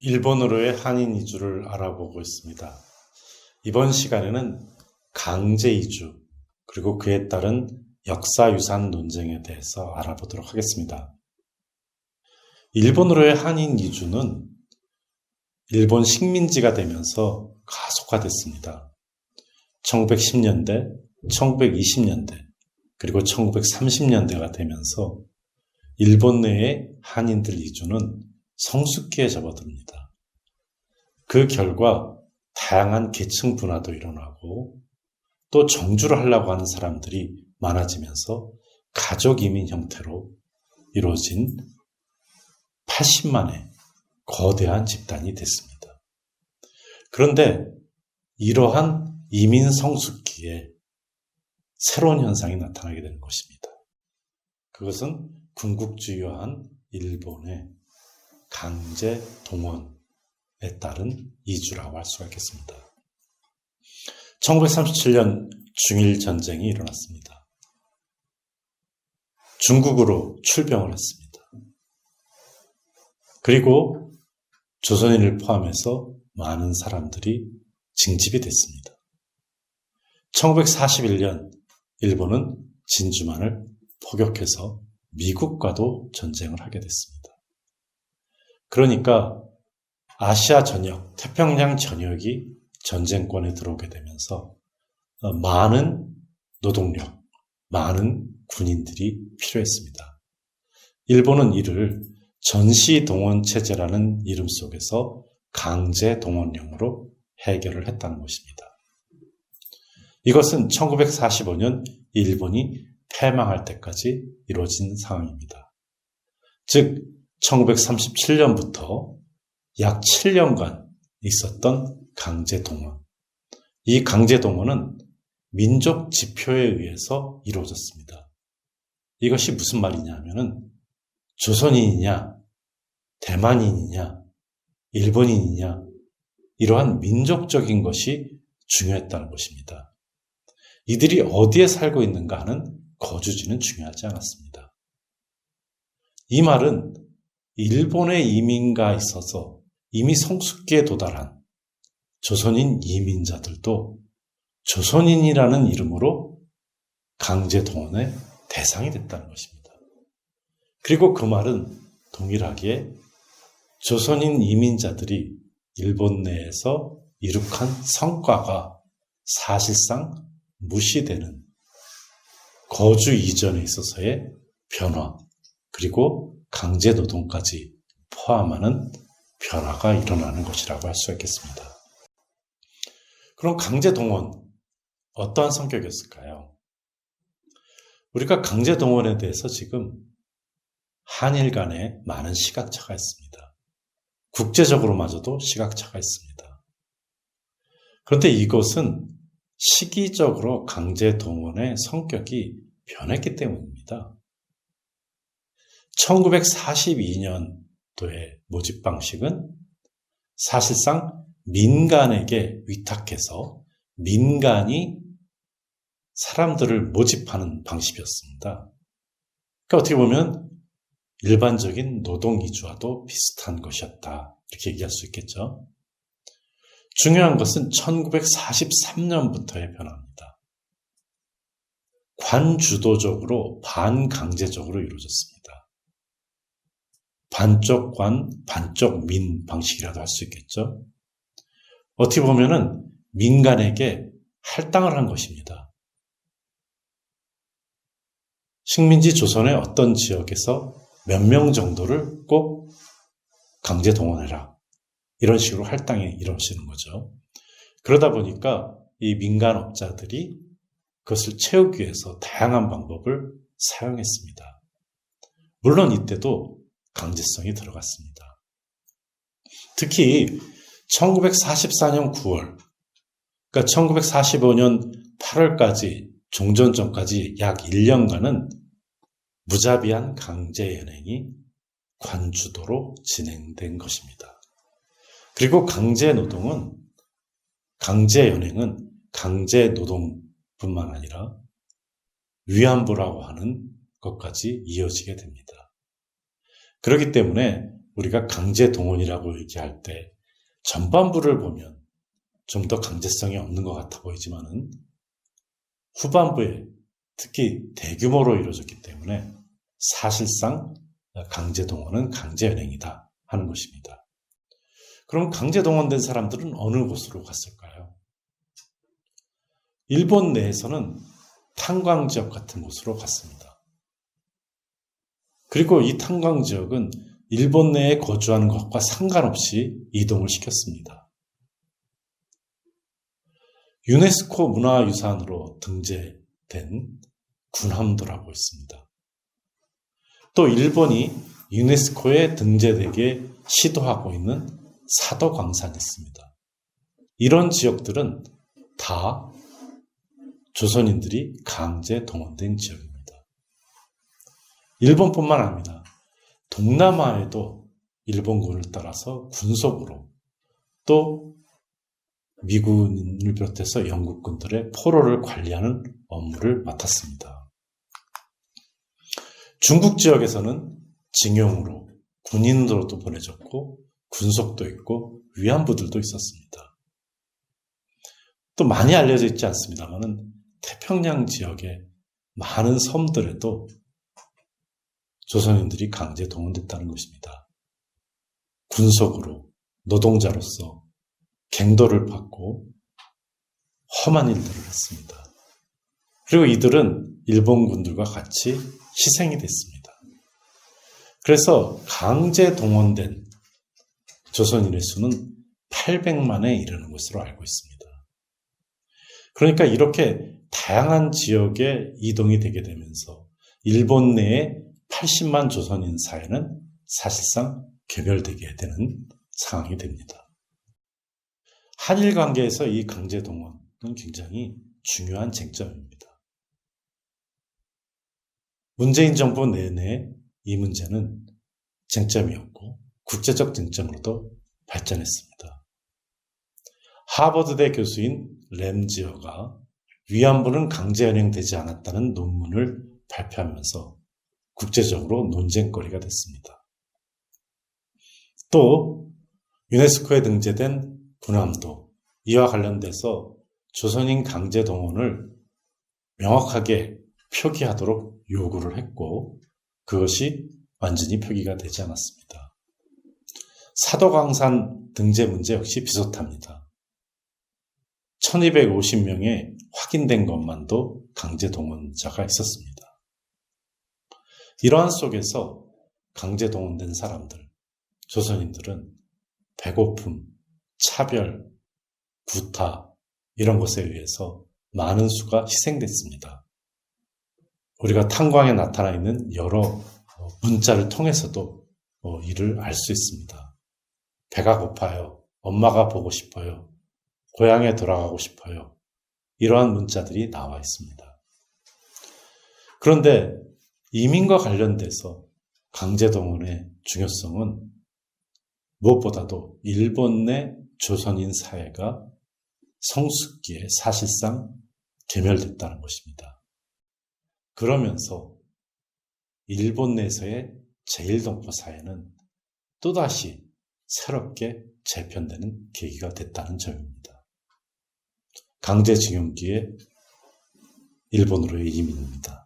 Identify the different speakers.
Speaker 1: 일본으로의 한인 이주를 알아보고 있습니다. 이번 시간에는 강제 이주, 그리고 그에 따른 역사유산 논쟁에 대해서 알아보도록 하겠습니다. 일본으로의 한인 이주는 일본 식민지가 되면서 가속화됐습니다. 1910년대, 1920년대, 그리고 1930년대가 되면서 일본 내의 한인들 이주는 성숙기에 접어듭니다. 그 결과 다양한 계층 분화도 일어나고 또 정주를 하려고 하는 사람들이 많아지면서 가족 이민 형태로 이루어진 80만의 거대한 집단이 됐습니다. 그런데 이러한 이민 성숙기에 새로운 현상이 나타나게 되는 것입니다. 그것은 군국주의화한 일본의 강제 동원에 따른 이주라고 할 수가 있겠습니다. 1937년 중일 전쟁이 일어났습니다. 중국으로 출병을 했습니다. 그리고 조선인을 포함해서 많은 사람들이 징집이 됐습니다. 1941년 일본은 진주만을 포격해서 미국과도 전쟁을 하게 됐습니다. 그러니까 아시아 전역, 태평양 전역이 전쟁권에 들어오게 되면서 많은 노동력, 많은 군인들이 필요했습니다. 일본은 이를 전시동원체제라는 이름 속에서 강제동원령으로 해결을 했다는 것입니다. 이것은 1945년 일본이 패망할 때까지 이루어진 상황입니다. 즉 1937년부터 약 7년간 있었던 강제동원. 이 강제동원은 민족 지표에 의해서 이루어졌습니다. 이것이 무슨 말이냐 하면은 조선인이냐, 대만인이냐, 일본인이냐 이러한 민족적인 것이 중요했다는 것입니다. 이들이 어디에 살고 있는가 하는 거주지는 중요하지 않았습니다. 이 말은 일본의 이민가 있어서 이미 성숙기에 도달한 조선인 이민자들도 조선인이라는 이름으로 강제동원의 대상이 됐다는 것입니다. 그리고 그 말은 동일하게 조선인 이민자들이 일본 내에서 이룩한 성과가 사실상 무시되는 거주 이전에 있어서의 변화, 그리고 강제노동까지 포함하는 변화가 일어나는 것이라고 할 수 있겠습니다. 그럼 강제동원, 어떠한 성격이었을까요? 우리가 강제동원에 대해서 지금 한일 간에 많은 시각차가 있습니다. 국제적으로마저도 시각차가 있습니다. 그런데 이것은 시기적으로 강제동원의 성격이 변했기 때문입니다. 1942년도의 모집 방식은 사실상 민간에게 위탁해서 민간이 사람들을 모집하는 방식이었습니다. 그러니까 어떻게 보면 일반적인 노동 이주와도 비슷한 것이었다, 이렇게 얘기할 수 있겠죠. 중요한 것은 1943년부터의 변화입니다. 관주도적으로 반강제적으로 이루어졌습니다. 반쪽 관, 반쪽 민 방식이라도 할 수 있겠죠. 어떻게 보면은 민간에게 할당을 한 것입니다. 식민지 조선의 어떤 지역에서 몇 명 정도를 꼭 강제 동원해라, 이런 식으로 할당이 이루어지는 거죠. 그러다 보니까 이 민간업자들이 그것을 채우기 위해서 다양한 방법을 사용했습니다. 물론 이때도 강제성이 들어갔습니다. 특히 1944년 9월, 그러니까 1945년 8월까지 종전전까지 약 1년간은 무자비한 강제 연행이 관주도로 진행된 것입니다. 그리고 강제 연행은 강제 노동뿐만 아니라 위안부라고 하는 것까지 이어지게 됩니다. 그렇기 때문에 우리가 강제동원이라고 얘기할 때 전반부를 보면 좀 더 강제성이 없는 것 같아 보이지만은 후반부에 특히 대규모로 이루어졌기 때문에 사실상 강제동원은 강제연행이다 하는 것입니다. 그럼 강제동원된 사람들은 어느 곳으로 갔을까요? 일본 내에서는 탄광지역 같은 곳으로 갔습니다. 그리고 이 탄광지역은 일본 내에 거주하는 것과 상관없이 이동을 시켰습니다. 유네스코 문화유산으로 등재된 군함도라고 있습니다. 또 일본이 유네스코에 등재되게 시도하고 있는 사도광산이 있습니다. 이런 지역들은 다 조선인들이 강제 동원된 지역입니다. 일본뿐만 아니라 동남아에도 일본군을 따라서 군속으로 또 미군을 비롯해서 영국군들의 포로를 관리하는 업무를 맡았습니다. 중국 지역에서는 징용으로 군인으로도 보내졌고 군속도 있고 위안부들도 있었습니다. 또 많이 알려져 있지 않습니다만 태평양 지역의 많은 섬들에도 조선인들이 강제 동원됐다는 것입니다. 군속으로 노동자로서 갱도를 받고 험한 일들을 했습니다. 그리고 이들은 일본군들과 같이 희생이 됐습니다. 그래서 강제 동원된 조선인의 수는 800만에 이르는 것으로 알고 있습니다. 그러니까 이렇게 다양한 지역에 이동이 되게 되면서 일본 내에 80만 조선인 사회는 사실상 괴멸되게 되는 상황이 됩니다. 한일 관계에서 이 강제 동원은 굉장히 중요한 쟁점입니다. 문재인 정부 내내 이 문제는 쟁점이었고 국제적 쟁점으로도 발전했습니다. 하버드대 교수인 램지어가 위안부는 강제연행되지 않았다는 논문을 발표하면서 국제적으로 논쟁거리가 됐습니다. 또 유네스코에 등재된 군함도 이와 관련돼서 조선인 강제 동원을 명확하게 표기하도록 요구를 했고 그것이 완전히 표기가 되지 않았습니다. 사도광산 등재 문제 역시 비슷합니다. 1250명의 확인된 것만도 강제 동원자가 있었습니다. 이러한 속에서 강제 동원된 사람들, 조선인들은 배고픔, 차별, 구타 이런 것에 의해서 많은 수가 희생됐습니다. 우리가 탄광에 나타나 있는 여러 문자를 통해서도 이를 알 수 있습니다. 배가 고파요. 엄마가 보고 싶어요. 고향에 돌아가고 싶어요. 이러한 문자들이 나와 있습니다. 그런데 이민과 관련돼서 강제동원의 중요성은 무엇보다도 일본 내 조선인 사회가 성숙기에 사실상 괴멸됐다는 것입니다. 그러면서 일본 내에서의 제1동포 사회는 또다시 새롭게 재편되는 계기가 됐다는 점입니다. 강제징용기의 일본으로의 이민입니다.